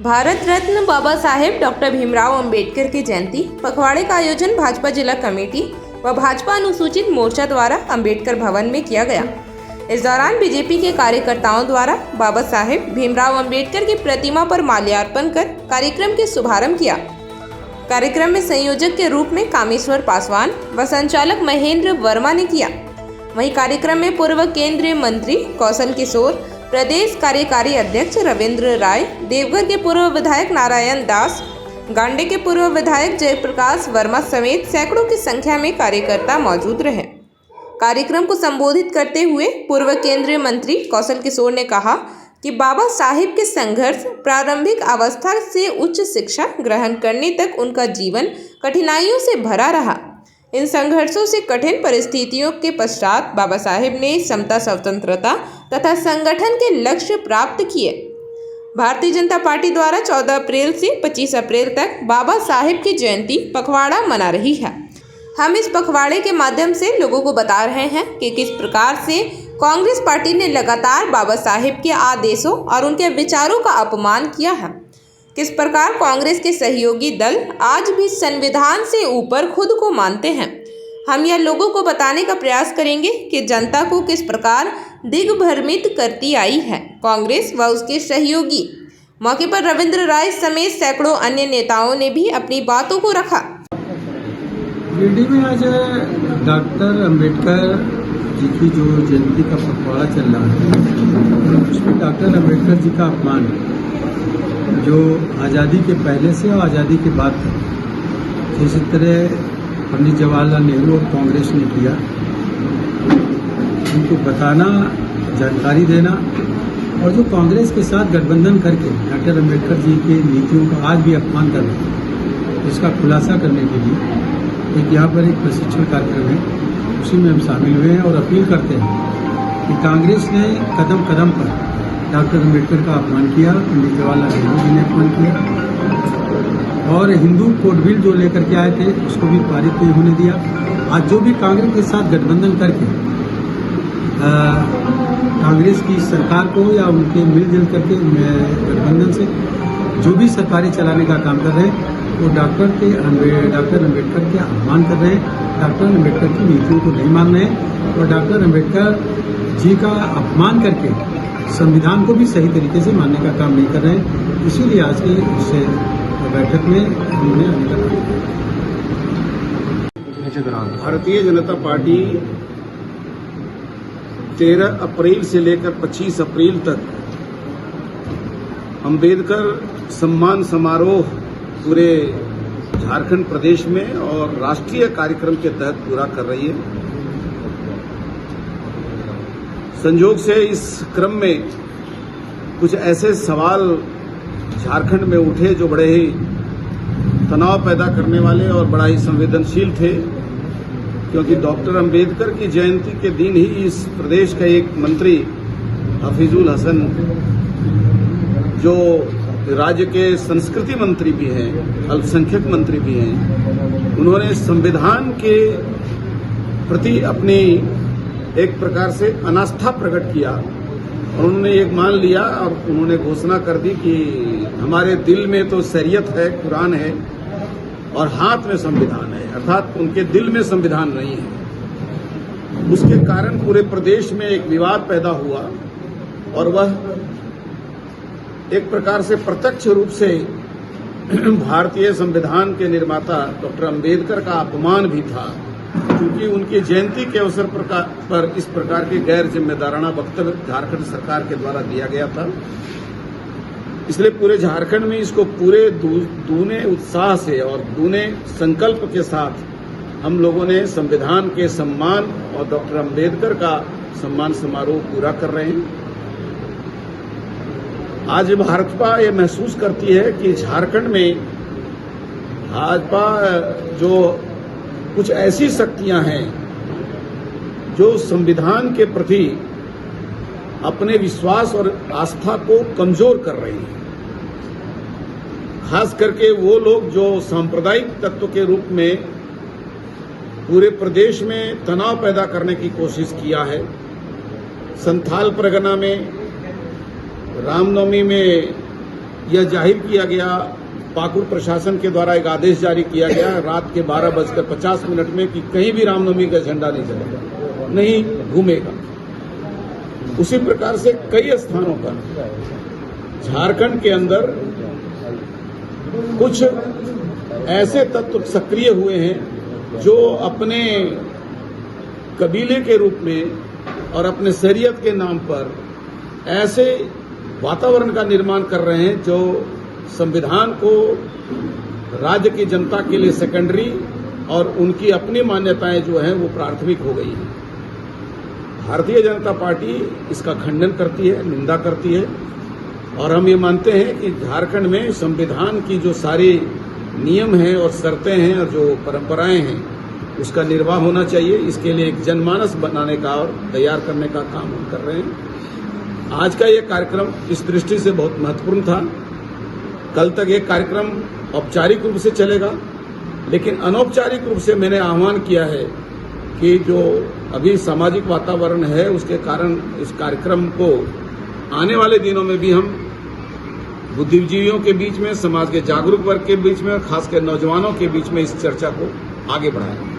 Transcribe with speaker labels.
Speaker 1: Bharat Ratna Baba Saheb doctor Bhimrao Ambedkar की जयंती पखवाड़े का आयोजन भाजपा जिला कमेटी व भाजपा अनुसूचित मोर्चा द्वारा अंबेडकर भवन में किया गया। इस दौरान बीजेपी के कार्यकर्ताओं द्वारा बाबा साहेब भीमराव अंबेडकर की प्रतिमा पर माल्यार्पण कर कार्यक्रम के शुभारंभ किया। कार्यक्रम में संयोजक के रूप में कामेश्वर पासवान व संचालक महेंद्र वर्मा ने किया। वहीं कार्यक्रम में पूर्व केंद्रीय मंत्री कौशल किशोर, प्रदेश कार्यकारी अध्यक्ष रविंद्र राय, देवघर के पूर्व विधायक नारायण दास, गांडे के पूर्व विधायक जयप्रकाश वर्मा समेत सैकड़ों की संख्या में कार्यकर्ता मौजूद रहे। कार्यक्रम को संबोधित करते हुए पूर्व केंद्रीय मंत्री कौशल किशोर ने कहा कि बाबा साहिब के संघर्ष प्रारंभिक अवस्था से उच्च शिक्षा ग्रहण करने तक उनका जीवन कठिनाइयों से भरा रहा। इन संघर्षों से कठिन परिस्थितियों के पश्चात बाबा साहेब ने समता, स्वतंत्रता तथा संगठन के लक्ष्य प्राप्त किए। भारतीय जनता पार्टी द्वारा 14 अप्रैल से 25 अप्रैल तक बाबा साहेब की जयंती पखवाड़ा मना रही है। हम इस पखवाड़े के माध्यम से लोगों को बता रहे हैं कि किस प्रकार से कांग्रेस पार्टी ने लगातार बाबा साहेब के आदेशों और उनके विचारों का अपमान किया है। किस प्रकार कांग्रेस के सहयोगी दल आज भी संविधान से ऊपर खुद को मानते हैं। हम यह लोगों को बताने का प्रयास करेंगे कि जनता को किस प्रकार दिग्भ्रमित करती आई है कांग्रेस व उसके सहयोगी। मौके पर रविंद्र राय समेत सैकड़ों अन्य नेताओं ने भी अपनी बातों को रखा।
Speaker 2: गिरिडीह में आज डॉक्टर अंबेडकर जी की जो जयंती का पखवाड़ा चल रहा है, उसमें डॉक्टर अंबेडकर जी का अपमान जो आज़ादी के पहले से और आज़ादी के बाद तक जिस तरह पंडित जवाहरलाल नेहरू और कांग्रेस ने किया, उनको बताना, जानकारी देना और जो कांग्रेस के साथ गठबंधन करके डॉक्टर अंबेडकर जी की नीतियों का आज भी अपमान करना, इसका खुलासा करने के लिए एक यहाँ पर एक प्रशिक्षण कार्यक्रम है, उसी में हम शामिल हुए हैं और अपील करते हैं कि कांग्रेस ने कदम कदम पर डॉक्टर अंबेडकर का अपमान किया, पंडित जवाहरलाल नेहरू जी ने अपमान किया और हिंदू कोड बिल जो लेकर के आए थे उसको भी पारित नहीं होने दिया। आज जो भी कांग्रेस के साथ गठबंधन करके कांग्रेस की सरकार को या उनके मिलजुल करके गठबंधन से जो भी सरकारें चलाने का काम कर रहे हैं वो डॉक्टर अंबेडकर के अपमान कर रहे हैं, डॉक्टर अंबेडकर की नीतियों को नहीं मान रहे हैं और डॉक्टर अंबेडकर जी का अपमान करके संविधान को भी सही तरीके से मानने का काम नहीं कर रहे हैं। इसीलिए आज की इस बैठक में उन्होंने आने का काम किया।
Speaker 3: भारतीय जनता पार्टी 13 अप्रैल से लेकर 25 अप्रैल तक अंबेडकर सम्मान समारोह पूरे झारखंड प्रदेश में और राष्ट्रीय कार्यक्रम के तहत पूरा कर रही है। संयोग से इस क्रम में कुछ ऐसे सवाल झारखंड में उठे जो बड़े ही तनाव पैदा करने वाले और बड़ा ही संवेदनशील थे, क्योंकि डॉक्टर अंबेडकर की जयंती के दिन ही इस प्रदेश का एक मंत्री हफीजुल हसन, जो राज्य के संस्कृति मंत्री भी हैं, अल्पसंख्यक मंत्री भी हैं, उन्होंने संविधान के प्रति अपनी एक प्रकार से अनास्था प्रकट किया और उन्होंने एक मान लिया और उन्होंने घोषणा कर दी कि हमारे दिल में तो शरीयत है, कुरान है और हाथ में संविधान है, अर्थात उनके दिल में संविधान नहीं है। उसके कारण पूरे प्रदेश में एक विवाद पैदा हुआ और वह एक प्रकार से प्रत्यक्ष रूप से भारतीय संविधान के निर्माता डॉक्टर अंबेडकर का अपमान भी था, क्योंकि उनकी जयंती के अवसर पर इस प्रकार के गैर जिम्मेदाराना वक्तव्य झारखंड सरकार के द्वारा दिया गया था। इसलिए पूरे झारखंड में इसको पूरे दूने उत्साह से और दूने संकल्प के साथ हम लोगों ने संविधान के सम्मान और डॉक्टर अंबेडकर का सम्मान समारोह पूरा कर रहे हैं। आज भाजपा ये महसूस करती है कि झारखंड में भाजपा जो कुछ ऐसी शक्तियां हैं जो संविधान के प्रति अपने विश्वास और आस्था को कमजोर कर रही हैं। खास करके वो लोग जो सांप्रदायिक तत्व के रूप में पूरे प्रदेश में तनाव पैदा करने की कोशिश किया है। संथाल परगना में रामनवमी में यह जाहिर किया गया, पाकुड़ प्रशासन के द्वारा एक आदेश जारी किया गया रात के 12:50 में कि कहीं भी रामनवमी का झंडा नहीं चलेगा, नहीं घूमेगा। उसी प्रकार से कई स्थानों पर झारखंड के अंदर कुछ ऐसे तत्व सक्रिय हुए हैं जो अपने कबीले के रूप में और अपने शरीयत के नाम पर ऐसे वातावरण का निर्माण कर रहे हैं जो संविधान को राज्य की जनता के लिए सेकेंडरी और उनकी अपनी मान्यताएं जो हैं वो प्राथमिक हो गई हैं। भारतीय जनता पार्टी इसका खंडन करती है, निंदा करती है और हम ये मानते हैं कि झारखंड में संविधान की जो सारी नियम हैं और शर्तें हैं और जो परंपराएं हैं उसका निर्वाह होना चाहिए। इसके लिए एक जनमानस बनाने का और तैयार करने का काम हम कर रहे हैं। आज का ये कार्यक्रम इस दृष्टि से बहुत महत्वपूर्ण था। कल तक ये कार्यक्रम औपचारिक रूप से चलेगा, लेकिन अनौपचारिक रूप से मैंने आह्वान किया है कि जो अभी सामाजिक वातावरण है उसके कारण इस कार्यक्रम को आने वाले दिनों में भी हम बुद्धिजीवियों के बीच में, समाज के जागरूक वर्ग के बीच में और खासकर नौजवानों के बीच में इस चर्चा को आगे बढ़ाएं।